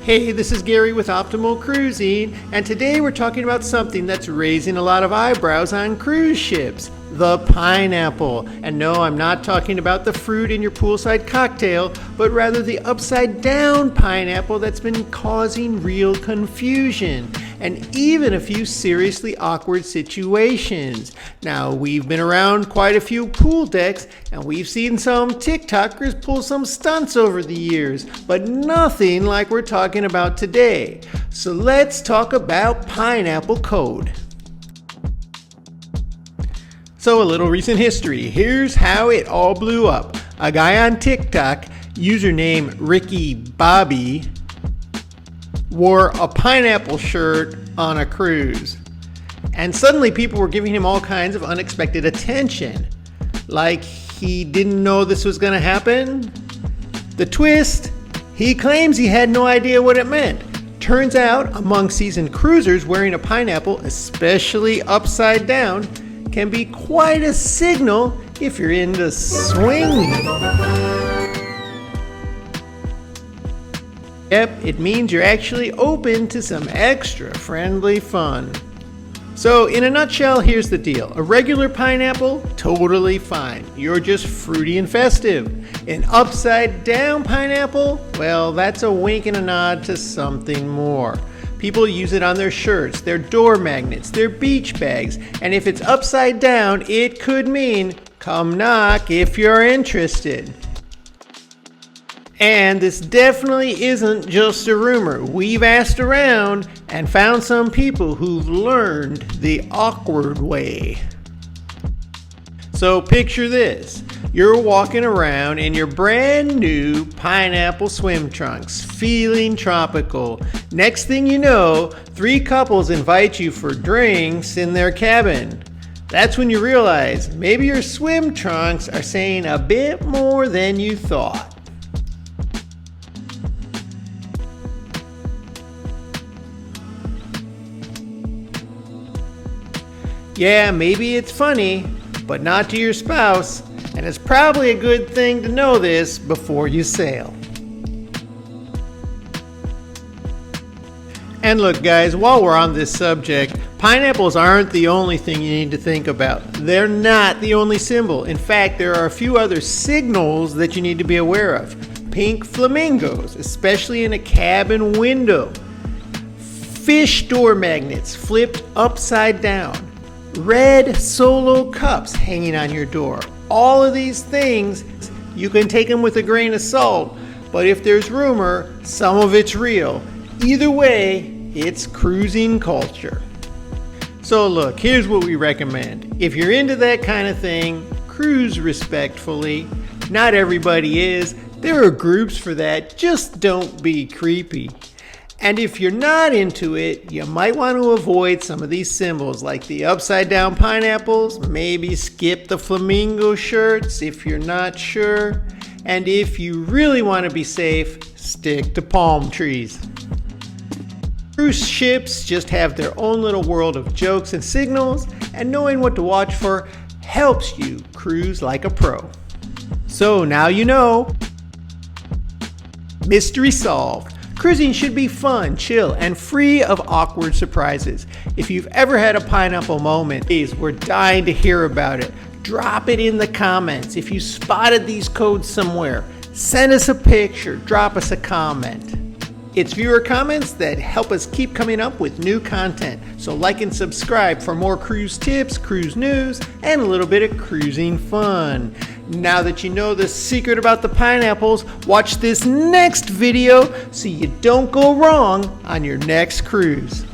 Hey, this is Gary with Optimal Cruising, and today we're talking about something that's raising a lot of eyebrows on cruise ships, the pineapple. And no, I'm not talking about the fruit in your poolside cocktail, but rather the upside down pineapple that's been causing real confusion and even a few seriously awkward situations. Now, we've been around quite a few pool decks and we've seen some TikTokers pull some stunts over the years, but nothing like we're talking about today. So let's talk about pineapple code. So a little recent history. Here's how it all blew up. A guy on TikTok, username Ricky Bobby, wore a pineapple shirt on a cruise. And suddenly people were giving him all kinds of unexpected attention. Like he didn't know this was going to happen. The twist, he claims he had no idea what it meant. Turns out, among seasoned cruisers, wearing a pineapple, especially upside down, can be quite a signal if you're into swinging. Yep, it means you're actually open to some extra friendly fun. So in a nutshell, here's the deal. A regular pineapple, totally fine. You're just fruity and festive. An upside down pineapple, well, that's a wink and a nod to something more. People use it on their shirts, their door magnets, their beach bags, and if it's upside down, it could mean come knock if you're interested. And this definitely isn't just a rumor. We've asked around and found some people who've learned the awkward way. So picture this. You're walking around in your brand new pineapple swim trunks, feeling tropical. Next thing you know, 3 couples invite you for drinks in their cabin. That's when you realize maybe your swim trunks are saying a bit more than you thought. Yeah, maybe it's funny, but not to your spouse, and it's probably a good thing to know this before you sail. And look guys, while we're on this subject, pineapples aren't the only thing you need to think about. They're not the only symbol. In fact, there are a few other signals that you need to be aware of. Pink flamingos, especially in a cabin window. Fish door magnets flipped upside down. Red solo cups hanging on your door. All of these things, you can take them with a grain of salt, but if there's rumor, some of it's real. Either way, it's cruising culture. So look, here's what we recommend. If you're into that kind of thing, cruise respectfully. Not everybody is. There are groups for that. Just don't be creepy. And if you're not into it, you might want to avoid some of these symbols like the upside down pineapples, maybe skip the flamingo shirts if you're not sure. And if you really want to be safe, stick to palm trees. Cruise ships just have their own little world of jokes and signals, and knowing what to watch for helps you cruise like a pro. So now you know. Mystery solved. Cruising should be fun, chill, and free of awkward surprises. If you've ever had a pineapple moment, please, we're dying to hear about it. Drop it in the comments. If you spotted these codes somewhere, send us a picture, drop us a comment. It's viewer comments that help us keep coming up with new content. So like and subscribe for more cruise tips, cruise news, and a little bit of cruising fun. Now that you know the secret about the pineapples, watch this next video so you don't go wrong on your next cruise.